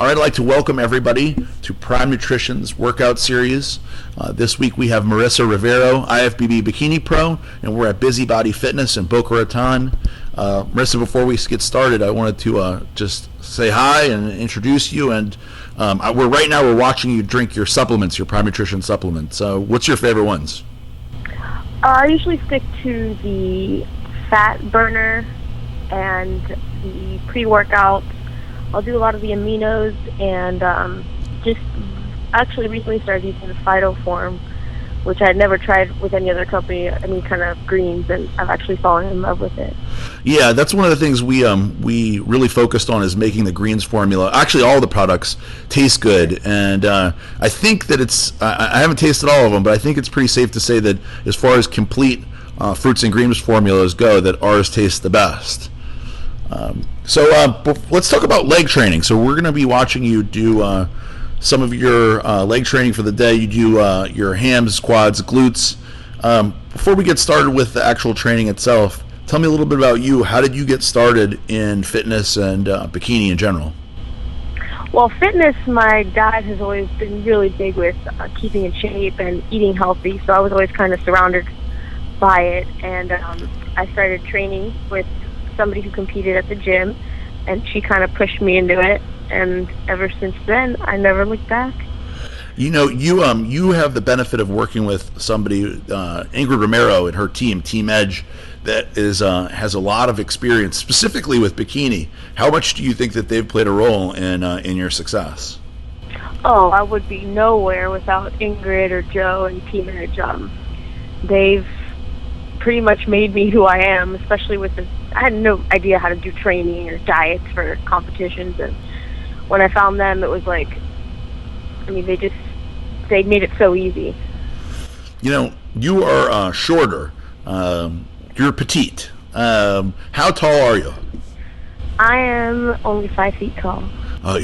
All right, I'd like to welcome everybody to Prime Nutrition's workout series. This week we have Marissa Rivero, IFBB Bikini Pro, and we're at Busybody Fitness in Boca Raton. Marissa, before we get started, I wanted to just say hi and introduce you. And we're watching you drink your supplements, your Prime Nutrition supplements. What's your favorite ones? I usually stick to the fat burner and the pre-workout. I'll do a lot of the aminos and just actually recently started using the phytoform, which I had never tried with any other company, any kind of greens, and I've actually fallen in love with it. Yeah, that's one of the things we really focused on, is making the greens formula. Actually, all the products taste good, and I think that I haven't tasted all of them, but I think it's pretty safe to say that as far as complete fruits and greens formulas go, that ours tastes the best. So let's talk about leg training. So we're going to be watching you do some of your leg training for the day. You do your hams, quads, glutes. Before we get started with the actual training itself, tell me a little bit about you. How did you get started in fitness and bikini in general? Well, fitness, my dad has always been really big with keeping in shape and eating healthy, so I was always kind of surrounded by it. And I started training with somebody who competed at the gym, and she kind of pushed me into it, and ever since then I never looked back. You know, you have the benefit of working with somebody, Ingrid Romero and her Team Edge, that has a lot of experience specifically with bikini. How much do you think that they've played a role in your success? Oh, I would be nowhere without Ingrid or Joe and Team Edge. They've pretty much made me who I am, especially with I had no idea how to do training or diets for competitions, and when I found them, it was like, I mean, they made it so easy. You know, you are shorter. You're petite. How tall are you? I am only 5 feet tall. Oh,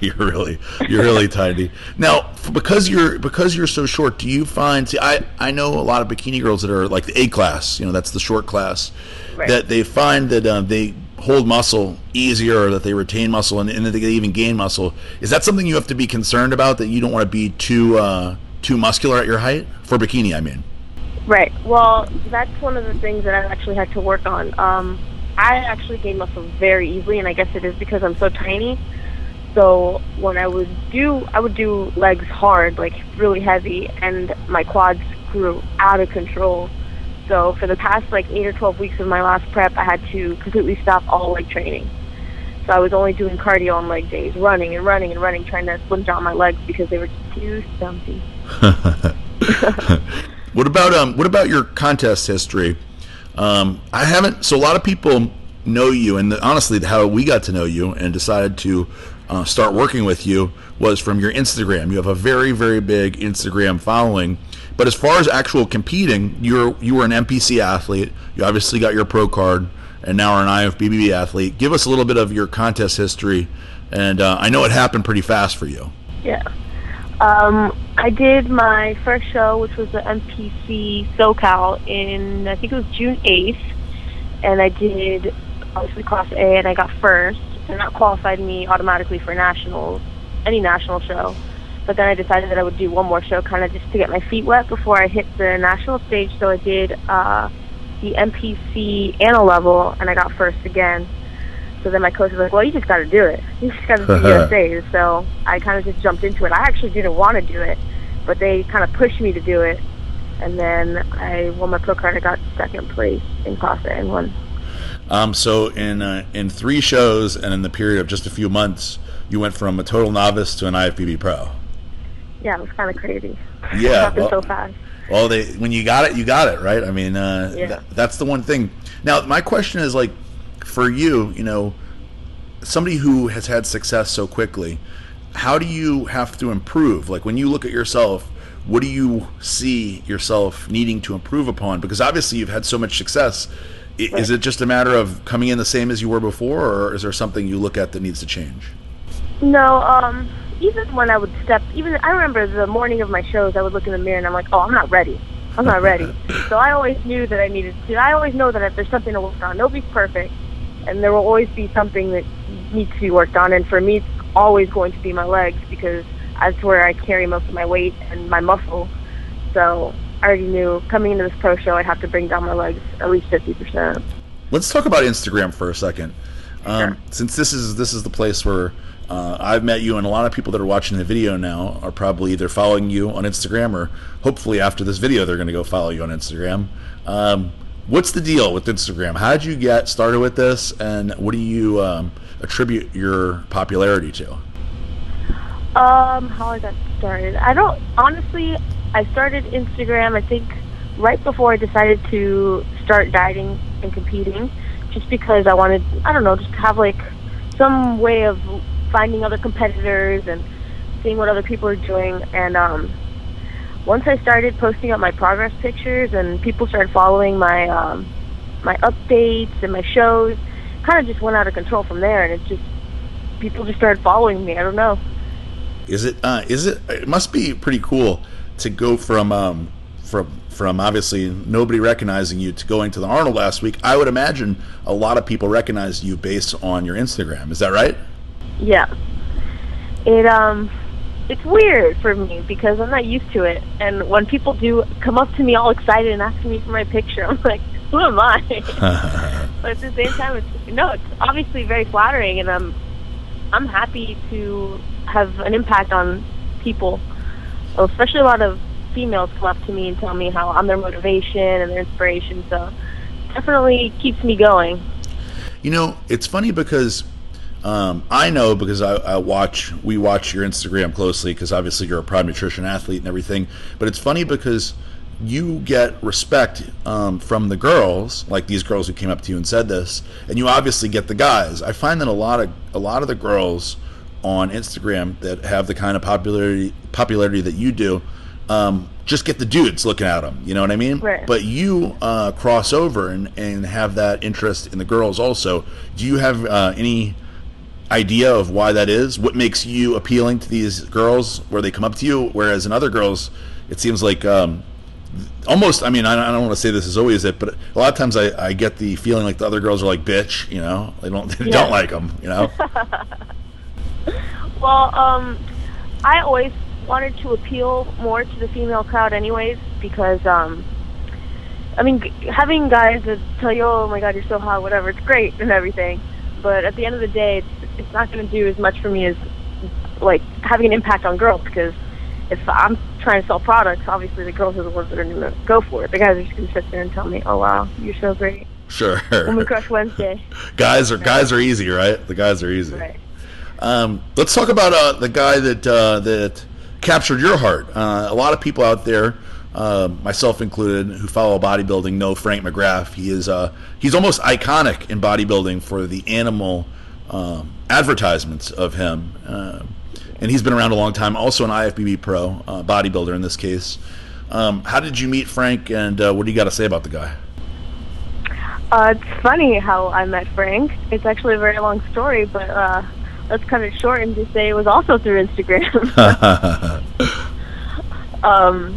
you're really tiny. Now, because you're so short, do you find? See, I know a lot of bikini girls that are like the A class. You know, that's the short class. Right. That they find that they hold muscle easier, or that they retain muscle, and that they even gain muscle. Is that something you have to be concerned about? That you don't want to be too muscular at your height for bikini? I mean. Right. Well, that's one of the things that I've actually had to work on. I actually gain muscle very easily, and I guess it is because I'm so tiny. So when I would do legs hard, like really heavy, and my quads grew out of control. So for the past 8 or 12 weeks of my last prep, I had to completely stop all leg training. So I was only doing cardio on leg days, running, trying to slim down my legs because they were too stumpy. What about your contest history? I haven't. So a lot of people know you, and honestly, how we got to know you and decided to start working with you was from your Instagram. You have a very, very big Instagram following. But as far as actual competing, you were an NPC athlete. You obviously got your pro card, and now are an IFBB athlete. Give us a little bit of your contest history, and I know it happened pretty fast for you. Yeah. I did my first show, which was the NPC SoCal in, I think it was June 8th, and I did obviously Class A, and I got first, and that qualified me automatically for nationals, any national show. But then I decided that I would do one more show, kind of just to get my feet wet before I hit the national stage. So I did the NPC Anna level, and I got first again. So then my coach was like, well, you just got to do it. You just got to do USA. So I kind of just jumped into it. I actually didn't want to do it, but they kind of pushed me to do it. And then I won my pro card. I got second place in Class A and won. So in 3 shows and in the period of just a few months, you went from a total novice to an IFBB pro. Yeah, it was kind of crazy. Yeah, it happened so fast. Well, when you got it, right? I mean, that's the one thing. Now, my question is, for you, somebody who has had success so quickly, how do you have to improve? Like, when you look at yourself, what do you see yourself needing to improve upon? Because obviously you've had so much success. Right. Is it just a matter of coming in the same as you were before, or is there something you look at that needs to change? No, even when I would I remember the morning of my shows, I would look in the mirror and I'm like, oh, I'm not ready. So I always knew that I always know that if there's something to work on, nobody's perfect, and there will always be something that needs to be worked on. And for me, always going to be my legs because that's where I carry most of my weight and my muscle. So I already knew coming into this pro show I'd have to bring down my legs at least 50%. Let's talk about Instagram for a second. Sure. Since this is the place where I've met you, and a lot of people that are watching the video now are probably either following you on Instagram or hopefully after this video they're going to go follow you on Instagram. What's the deal with Instagram? How did you get started with this, and what do you attribute your popularity to? How I got started. I started Instagram, I think, right before I decided to start dieting and competing, just because I wanted, I don't know, just to have like some way of finding other competitors and seeing what other people are doing. And once I started posting up my progress pictures and people started following my my updates and my shows, kind of just went out of control from there. And people just started following me. I don't know. It must be pretty cool to go from obviously nobody recognizing you to going to the Arnold last week. I would imagine a lot of people recognized you based on your Instagram. Is that right? Yeah. It's weird for me because I'm not used to it. And when people do come up to me all excited and asking me for my picture, I'm like, who am I? But at the same time, it's obviously very flattering, and I'm happy to have an impact on people, especially a lot of females come up to me and tell me how I'm their motivation and their inspiration. So definitely keeps me going. You know, it's funny because I know because we watch your Instagram closely because obviously you're a Prime Nutrition athlete and everything. But it's funny because you get respect from the girls, like these girls who came up to you and said this, and you obviously get the guys. I find that a lot of the girls on Instagram that have the kind of popularity that you do, just get the dudes looking at them. You know what I mean? Right. But you cross over and have that interest in the girls also. Do you have any idea of why that is? What makes you appealing to these girls where they come up to you, whereas in other girls, it seems like almost, I mean, I don't want to say this is always it, but a lot of times I get the feeling like the other girls are like, bitch, you know? They don't like them, you know? Well, I always wanted to appeal more to the female crowd anyways, because I mean, having guys that tell you, oh my god, you're so hot, whatever, it's great and everything, but at the end of the day, it's not going to do as much for me as like having an impact on girls, because if I'm trying to sell products, obviously the girls are the ones that are going to go for it. The guys are just going to sit there and tell me, oh wow, you're so great. Sure. Woman Crush Wednesday. Guys are easy, right? The guys are easy. Right. Let's talk about the guy that captured your heart. A lot of people out there, myself included, who follow bodybuilding know Frank McGrath. He's almost iconic in bodybuilding for the animal advertisements of him. And he's been around a long time, also an IFBB pro, bodybuilder in this case. How did you meet Frank, and what do you got to say about the guy? It's funny how I met Frank. It's actually a very long story, but let's cut it short and just say it was also through Instagram.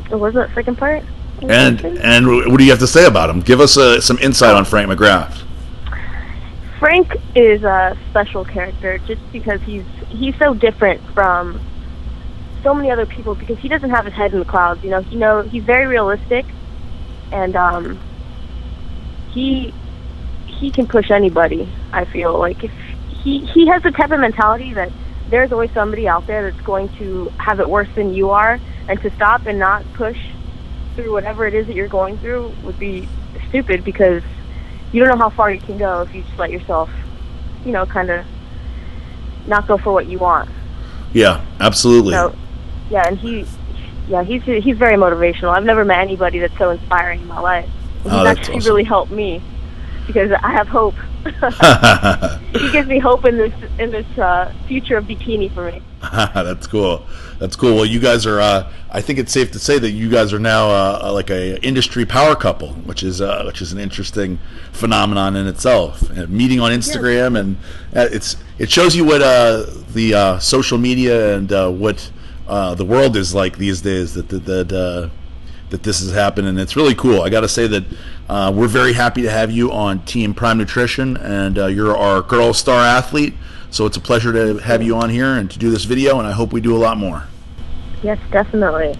What was that second part? And what do you have to say about him? Give us some insight on Frank McGrath. Frank is a special character just because he's so different from so many other people, because he doesn't have his head in the clouds. You know, he's very realistic, and he can push anybody. I feel like if he has the type of mentality that there's always somebody out there that's going to have it worse than you are, and to stop and not push through whatever it is that you're going through would be stupid, because you don't know how far you can go if you just let yourself, you know, kind of not go for what you want. Yeah, absolutely. So, yeah, and he's very motivational. I've never met anybody that's so inspiring in my life. He's actually awesome. Really helped me, because I have hope. He gives me hope in this future of bikini for me. That's cool. Well, you guys are. I think it's safe to say that you guys are now like a industry power couple, which is an interesting phenomenon in itself. Meeting on Instagram, and it shows you what the social media and what the world is like these days. That this has happened, and it's really cool. I got to say that we're very happy to have you on Team Prime Nutrition, and you're our girl star athlete. So it's a pleasure to have you on here and to do this video, and I hope we do a lot more. Yes, definitely.